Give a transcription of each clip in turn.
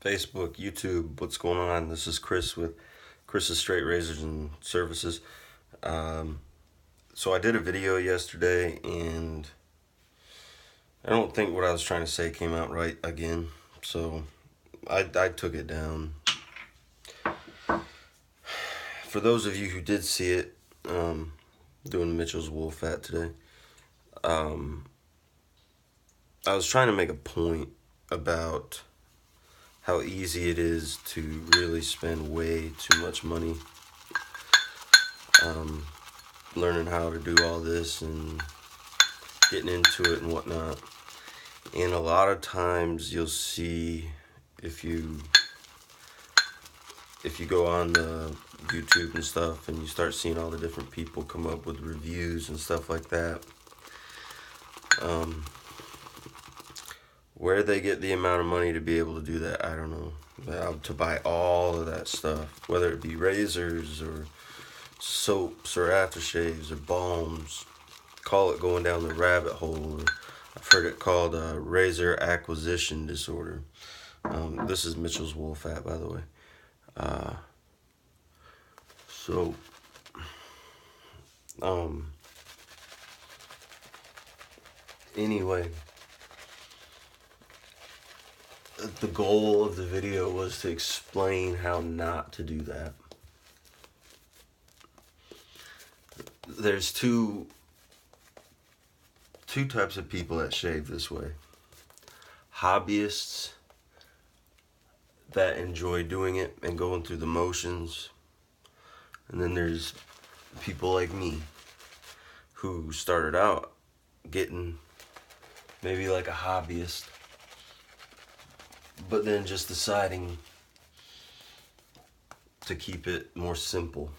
Facebook, YouTube, what's going on? This is Chris with Chris's Straight Razors and Services. Um, so I did a video yesterday, and I don't think what I was trying to say came out right again. So I took it down. For those of you who did see it, doing Mitchell's wool fat today, um, I was trying to make a point about how easy it is to really spend way too much money um, learning how to do all this and getting into it and whatnot. And a lot of times you'll see if you go on the YouTube and stuff and you start seeing all the different people come up with reviews and stuff like that, um, where they get the amount of money to be able to do that, I don't know. To buy all of that stuff, whether it be razors or soaps or aftershaves or balms, call it going down the rabbit hole. Or I've heard it called razor acquisition disorder. This is Mitchell's wool fat, by the way. Uh, so, um, anyway, the goal of the video was to explain how not to do that. There's two types of people that shave this way. Hobbyists that enjoy doing it and going through the motions. And then there's people like me who started out getting maybe like a hobbyist, but then just deciding to keep it more simple.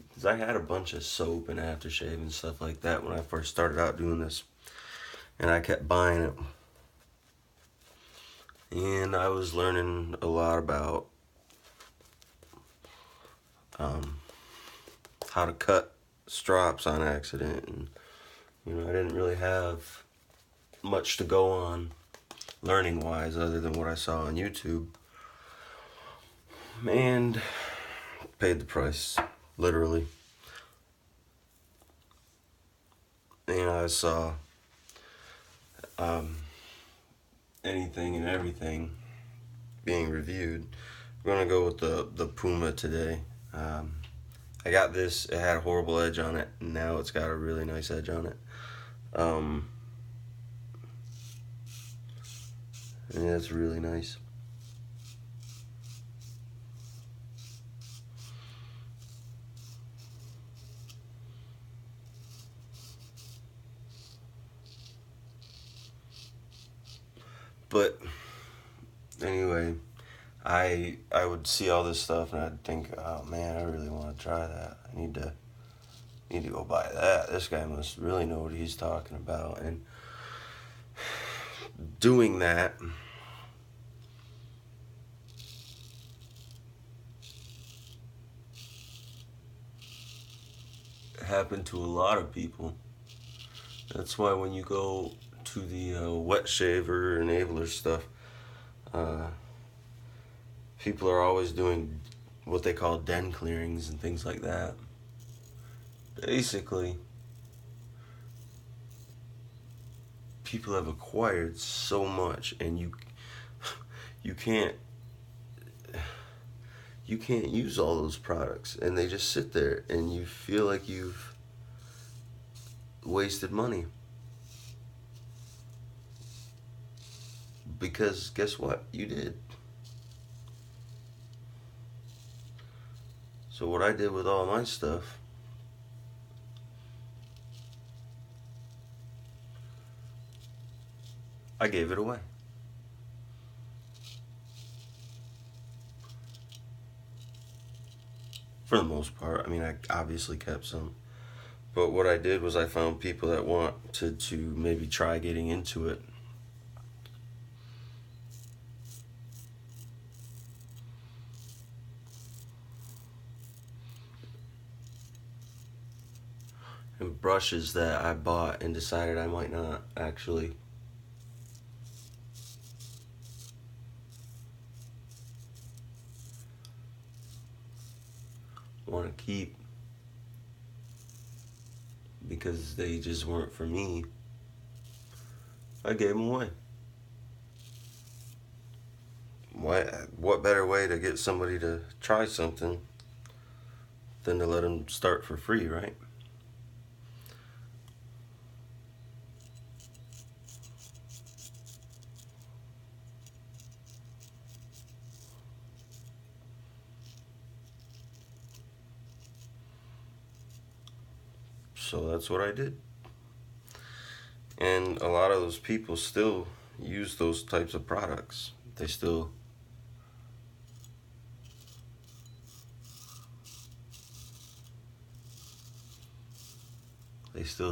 Because I had a bunch of soap and aftershave and stuff like that when I first started out doing this. And I kept buying it. And I was learning a lot about how to cut strops on accident. And, I didn't really have much to go on learning wise other than what I saw on YouTube. And paid the price, literally. And I saw anything and everything being reviewed. We're gonna go with the Puma today. I got this. It had a horrible edge on it, and now it's got a really nice edge on it. And it's really nice. But anyway, I would see all this stuff and I'd think, oh man, I really want to try that. I need to go buy that. This guy must really know what he's talking about. And doing that happened to a lot of people. That's why when you go to the wet shaver or enabler stuff, people are always doing what they call den clearings and things like that. Basically, people have acquired so much, and you can't use all those products, and they just sit there, and you feel like you've wasted money. Because guess what? You did. So what I did with all my stuff, I gave it away. For the most part. I mean, I obviously kept some. But what I did was I found people that wanted to maybe try getting into it. And brushes that I bought and decided I might not actually want to keep because they just weren't for me, I gave them away. What better way to get somebody to try something than to let them start for free, right? So that's what I did. And a lot of those people still use those types of products. They still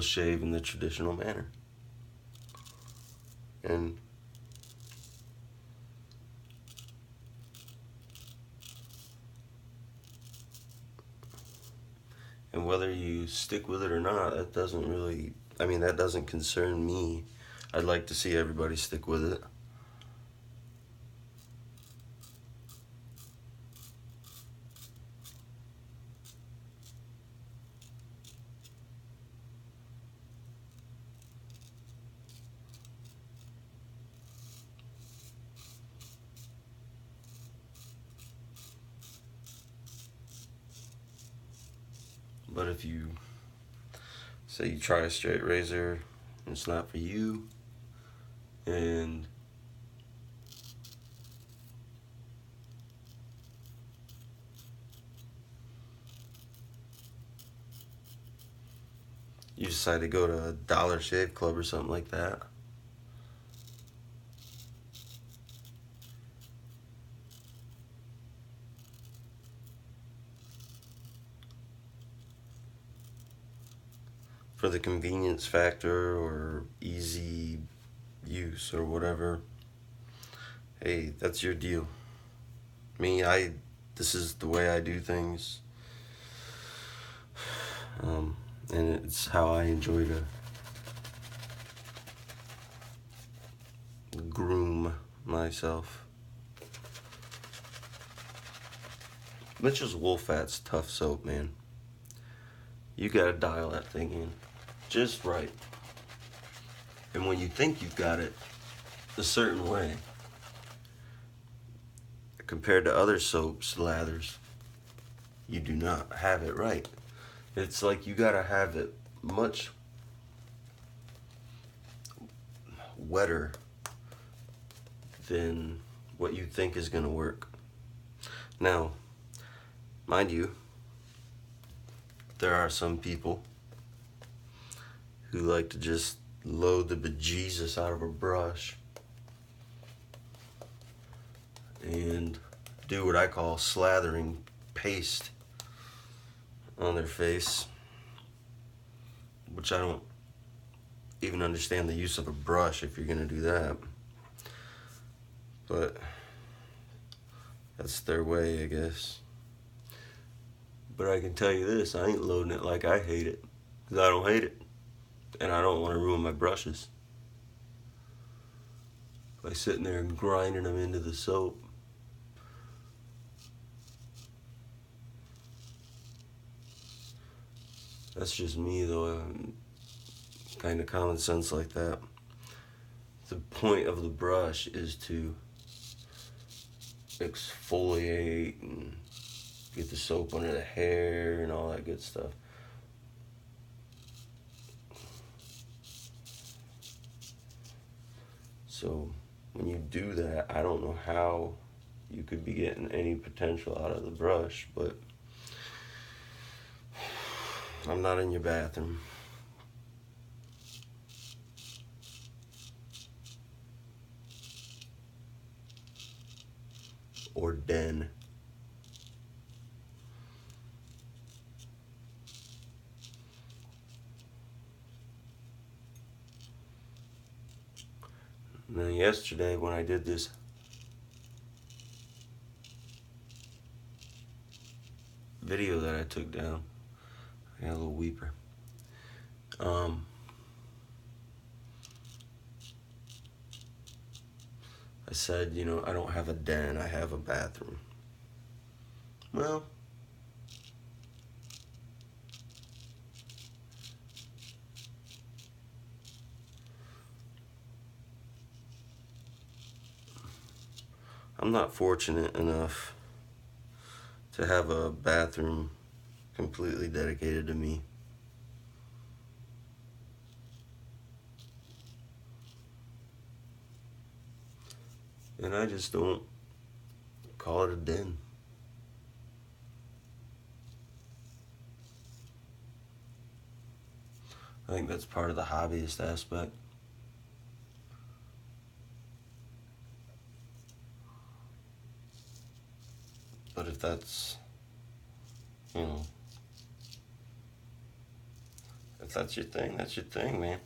shave in the traditional manner. And whether you stick with it or not, that doesn't concern me. I'd like to see everybody stick with it. But if you say you try a straight razor and it's not for you, and you decide to go to a Dollar Shave Club or something like that, for the convenience factor or easy use or whatever, hey, that's your deal. Me, this is the way I do things, and it's how I enjoy to groom myself. Mitchell's Wolfat's tough soap, man. You gotta dial that thing in just right. And when you think you've got it a certain way, compared to other soaps, lathers, you do not have it right. It's like you gotta have it much wetter than what you think is gonna work. Now, mind you, there are some people who like to just load the bejesus out of a brush and do what I call slathering paste on their face, which I don't even understand the use of a brush if you're gonna do that. But that's their way, I guess. But I can tell you this, I ain't loading it like I hate it, because I don't hate it. And I don't want to ruin my brushes by sitting there and grinding them into the soap. That's just me, though. I'm kind of common sense like that. The point of the brush is to exfoliate and get the soap under the hair and all that good stuff. So when you do that, I don't know how you could be getting any potential out of the brush, but I'm not in your bathroom. Or den. And then yesterday when I did this video that I took down, I got a little weeper. I said, I don't have a den, I have a bathroom. Well, I'm not fortunate enough to have a bathroom completely dedicated to me. And I just don't call it a den. I think that's part of the hobbyist aspect. But if that's, you know, if that's your thing, that's your thing, man.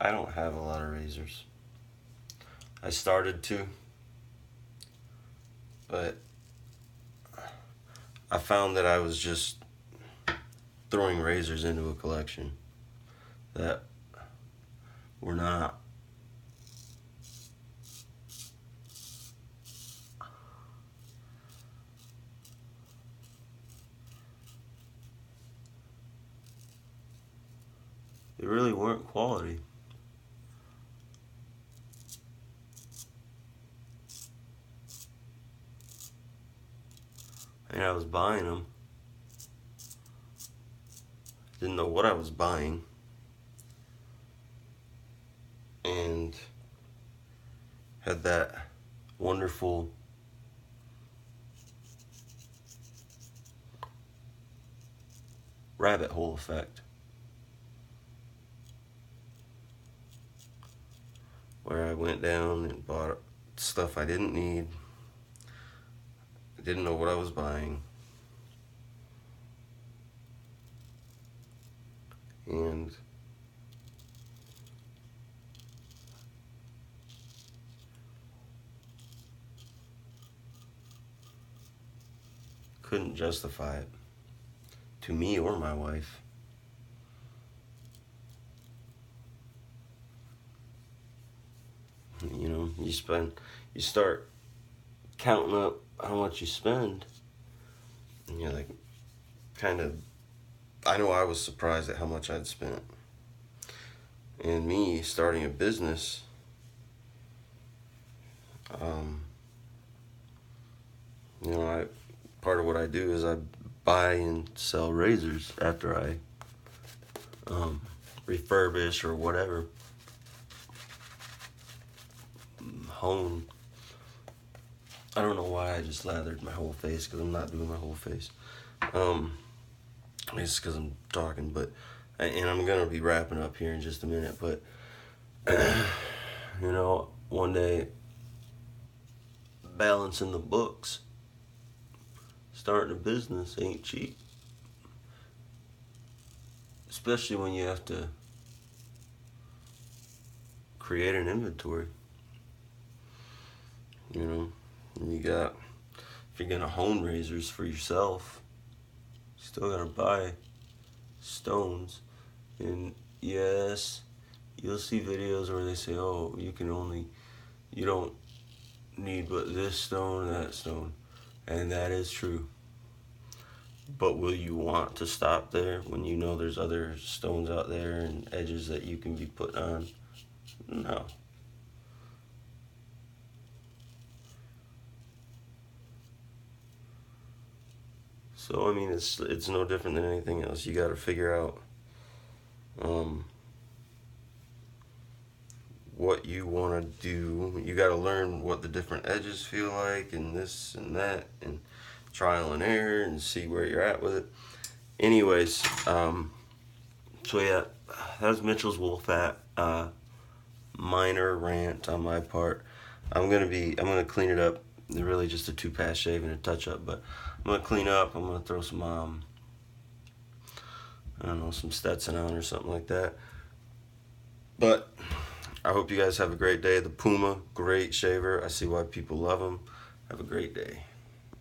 I don't have a lot of razors. I started to, but I found that I was just throwing razors into a collection that were not they really weren't quality. And I was buying them. Didn't know what I was buying. And had that wonderful rabbit hole effect where I went down and bought stuff I didn't need. I didn't know what I was buying. And couldn't justify it to me or my wife. You know, you start counting up how much you spend, and you're like, kind of, I know I was surprised at how much I'd spent. And me starting a business, you know, part of what I do is I buy and sell razors after I refurbish or whatever, hone. I don't know why I just lathered my whole face, because I'm not doing my whole face. It's because I'm talking, and I'm gonna be wrapping up here in just a minute, but you know, one day, balancing the books, starting a business ain't cheap, especially when you have to create an inventory. You know, and if you're gonna hone razors for yourself, you still gotta buy stones. And yes, you'll see videos where they say, oh, you don't need but this stone, that stone. And that is true. But will you want to stop there when you know there's other stones out there and edges that you can be put on? No. So I mean, it's no different than anything else. You got to figure out what you want to do. You got to learn what the different edges feel like, and this and that, and trial and error, and see where you're at with it. Anyways, so yeah, that was Mitchell's Wolf at minor rant on my part. I'm gonna clean it up. They're really just a 2-pass shave and a touch up, but I'm gonna clean up. I'm gonna throw some I don't know, some Stetson on or something like that. But I hope you guys have a great day. The Puma, great shaver. I see why people love them. Have a great day.